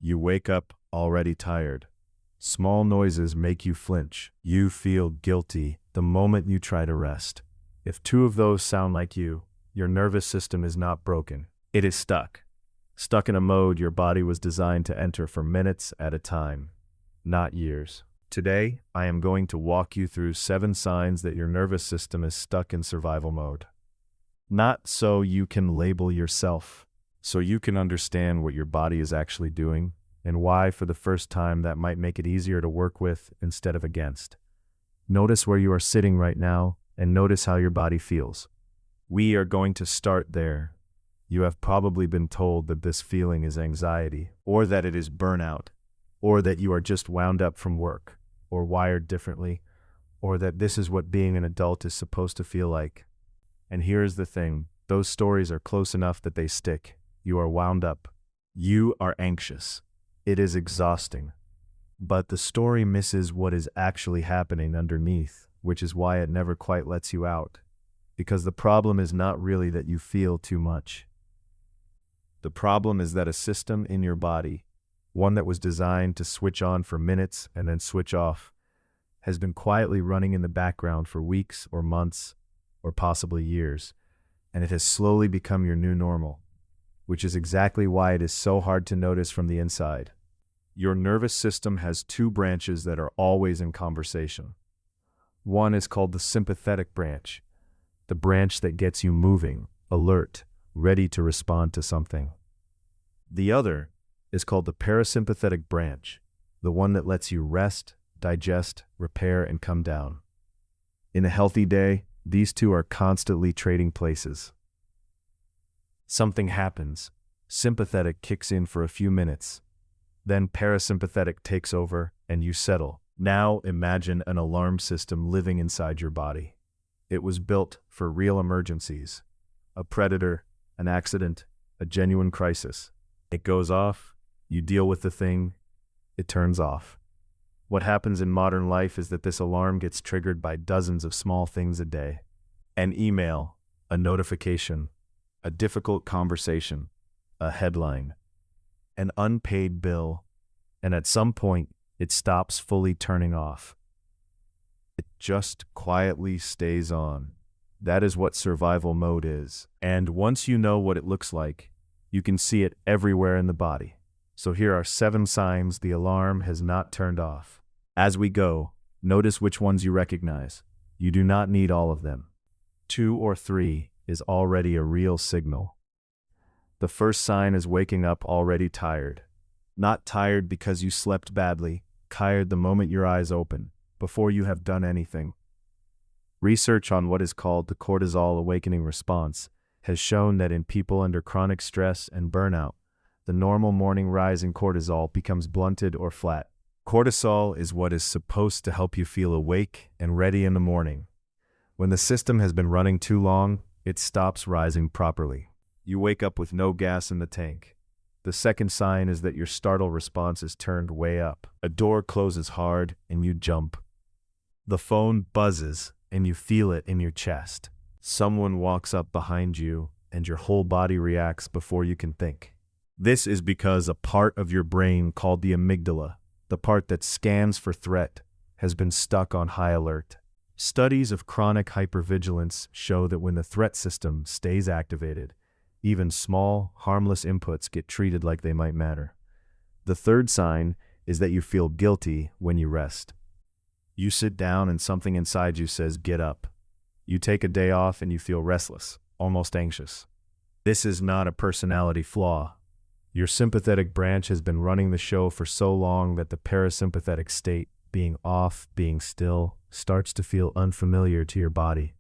You wake up already tired. Small noises make you flinch. You feel guilty the moment you try to rest. If two of those sound like you, your nervous system is not broken. It is stuck. Stuck in a mode your body was designed to enter for minutes at a time, not years. Today, I am going to walk you through 7 signs that your nervous system is stuck in survival mode. Not so you can label yourself, so you can understand what your body is actually doing and why for the first time that might make it easier to work with instead of against. Notice where you are sitting right now and notice how your body feels. We are going to start there. You have probably been told that this feeling is anxiety, or that it is burnout, or that you are just wound up from work, or wired differently, or that this is what being an adult is supposed to feel like. And here is the thing, those stories are close enough that they stick. You are wound up. You are anxious. It is exhausting. But the story misses what is actually happening underneath, which is why it never quite lets you out. Because the problem is not really that you feel too much. The problem is that a system in your body, one that was designed to switch on for minutes and then switch off, has been quietly running in the background for weeks or months, or possibly years, and it has slowly become your new normal, which is exactly why it is so hard to notice from the inside. Your nervous system has 2 branches that are always in conversation. One is called the sympathetic branch, the branch that gets you moving, alert, ready to respond to something. The other is called the parasympathetic branch, the one that lets you rest, digest, repair, and come down. In a healthy day, these 2 are constantly trading places. Something happens. Sympathetic kicks in for a few minutes. Then parasympathetic takes over and you settle. Now imagine an alarm system living inside your body. It was built for real emergencies. A predator, an accident, a genuine crisis. It goes off, you deal with the thing, it turns off. What happens in modern life is that this alarm gets triggered by dozens of small things a day. An email, a notification, a difficult conversation, a headline, an unpaid bill, and at some point, it stops fully turning off. It just quietly stays on. That is what survival mode is. And once you know what it looks like, you can see it everywhere in the body. So here are 7 signs the alarm has not turned off. As we go, notice which ones you recognize. You do not need all of them. 2 or 3 is already a real signal. The first sign is waking up already tired. Not tired because you slept badly, tired the moment your eyes open, before you have done anything. Research on what is called the cortisol awakening response has shown that in people under chronic stress and burnout, the normal morning rise in cortisol becomes blunted or flat. Cortisol is what is supposed to help you feel awake and ready in the morning. When the system has been running too long, it stops rising properly. You wake up with no gas in the tank. The second sign is that your startle response is turned way up. A door closes hard and you jump. The phone buzzes and you feel it in your chest. Someone walks up behind you and your whole body reacts before you can think. This is because a part of your brain called the amygdala, the part that scans for threat, has been stuck on high alert. Studies of chronic hypervigilance show that when the threat system stays activated, even small, harmless inputs get treated like they might matter. The third sign is that you feel guilty when you rest. You sit down and something inside you says, get up. You take a day off and you feel restless, almost anxious. This is not a personality flaw. Your sympathetic branch has been running the show for so long that the parasympathetic state, being off, being still, starts to feel unfamiliar to your body.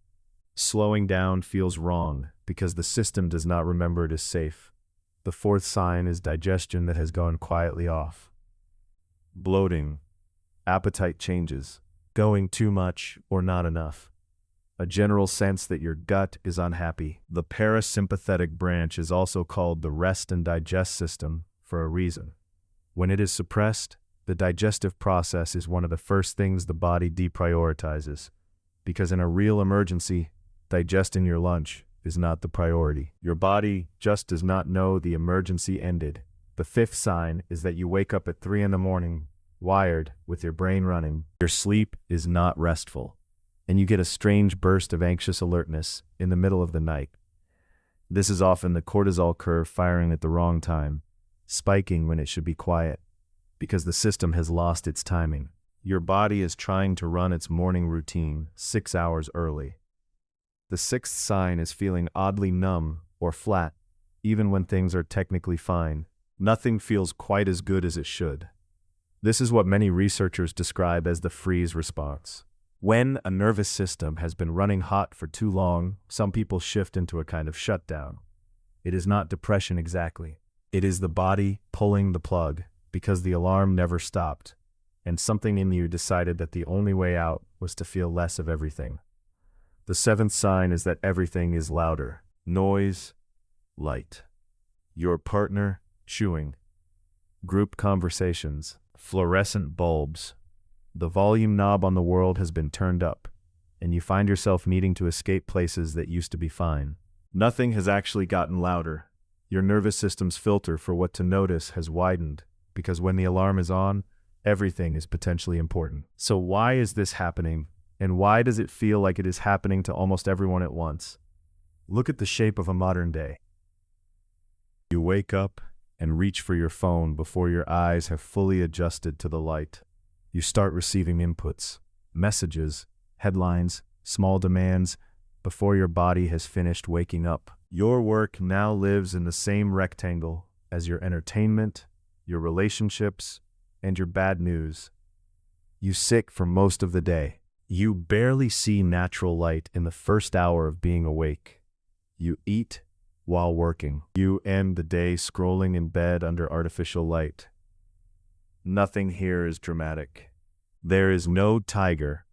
Slowing down feels wrong because the system does not remember it is safe. The fourth sign is digestion that has gone quietly off. Bloating, appetite changes, going too much or not enough. A general sense that your gut is unhappy. The parasympathetic branch is also called the rest and digest system for a reason. When it is suppressed, the digestive process is one of the first things the body deprioritizes, because in a real emergency, digesting your lunch is not the priority. Your body just does not know the emergency ended. The fifth sign is that you wake up at 3 in the morning, wired, with your brain running. Your sleep is not restful, and you get a strange burst of anxious alertness in the middle of the night. This is often the cortisol curve firing at the wrong time, spiking when it should be quiet, because the system has lost its timing. Your body is trying to run its morning routine 6 hours early. The sixth sign is feeling oddly numb or flat, even when things are technically fine. Nothing feels quite as good as it should. This is what many researchers describe as the freeze response. When a nervous system has been running hot for too long, some people shift into a kind of shutdown. It is not depression exactly. It is the body pulling the plug because the alarm never stopped, and something in you decided that the only way out was to feel less of everything. The seventh sign is that everything is louder. Noise, light. Your partner chewing. Group conversations. Fluorescent bulbs. The volume knob on the world has been turned up, and you find yourself needing to escape places that used to be fine. Nothing has actually gotten louder. Your nervous system's filter for what to notice has widened, because when the alarm is on, everything is potentially important. So why is this happening, and why does it feel like it is happening to almost everyone at once? Look at the shape of a modern day. You wake up and reach for your phone before your eyes have fully adjusted to the light. You start receiving inputs, messages, headlines, small demands, before your body has finished waking up. Your work now lives in the same rectangle as your entertainment, your relationships, and your bad news. You sit for most of the day. You barely see natural light in the first hour of being awake. You eat while working. You end the day scrolling in bed under artificial light. Nothing here is dramatic. There is no tiger.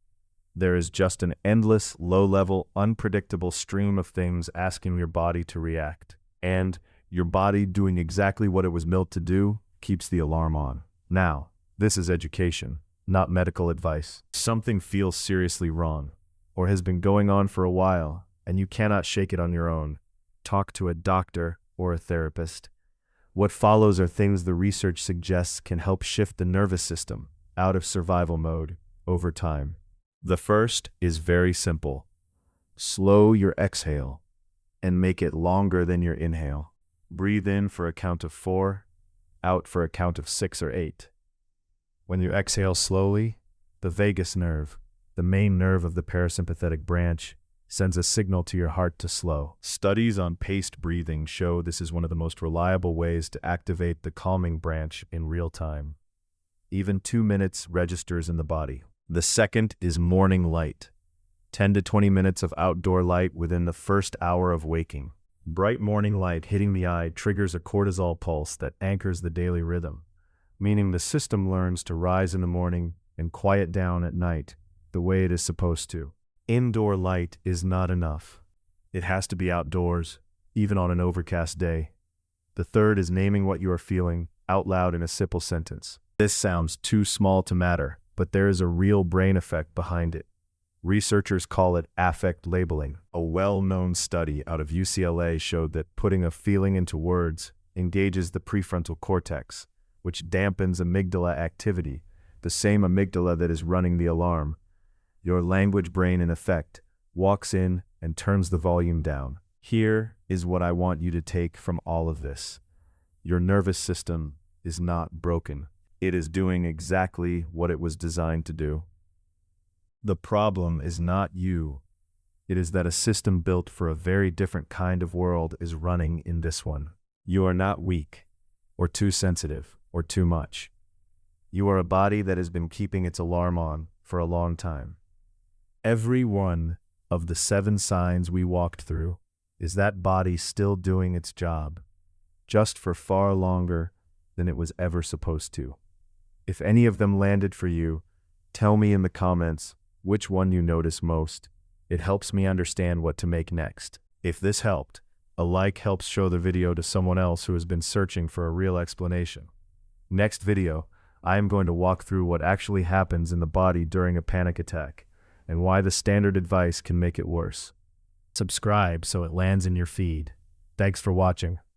There is just an endless, low-level, unpredictable stream of things asking your body to react. And your body, doing exactly what it was built to do, keeps the alarm on. Now, this is education, not medical advice. Something feels seriously wrong, or has been going on for a while, and you cannot shake it on your own. Talk to a doctor or a therapist. What follows are things the research suggests can help shift the nervous system out of survival mode over time. The first is very simple. Slow your exhale and make it longer than your inhale. Breathe in for a count of 4, out for a count of 6 or 8. When you exhale slowly, the vagus nerve, the main nerve of the parasympathetic branch, sends a signal to your heart to slow. Studies on paced breathing show this is one of the most reliable ways to activate the calming branch in real time. Even 2 minutes registers in the body. The second is morning light. 10 to 20 minutes of outdoor light within the first hour of waking. Bright morning light hitting the eye triggers a cortisol pulse that anchors the daily rhythm, meaning the system learns to rise in the morning and quiet down at night the way it is supposed to. Indoor light is not enough. It has to be outdoors, even on an overcast day. The third is naming what you are feeling out loud in a simple sentence. This sounds too small to matter, but there is a real brain effect behind it. Researchers call it affect labeling. A well-known study out of UCLA showed that putting a feeling into words engages the prefrontal cortex, which dampens amygdala activity, the same amygdala that is running the alarm. Your language brain, in effect, walks in and turns the volume down. Here is what I want you to take from all of this. Your nervous system is not broken. It is doing exactly what it was designed to do. The problem is not you. It is that a system built for a very different kind of world is running in this one. You are not weak, or too sensitive, or too much. You are a body that has been keeping its alarm on for a long time. Every one of the 7 signs we walked through is that body still doing its job, just for far longer than it was ever supposed to. If any of them landed for you, tell me in the comments which one you notice most. It helps me understand what to make next. If this helped, a like helps show the video to someone else who has been searching for a real explanation. Next video, I am going to walk through what actually happens in the body during a panic attack, and why the standard advice can make it worse. Subscribe so it lands in your feed. Thanks for watching.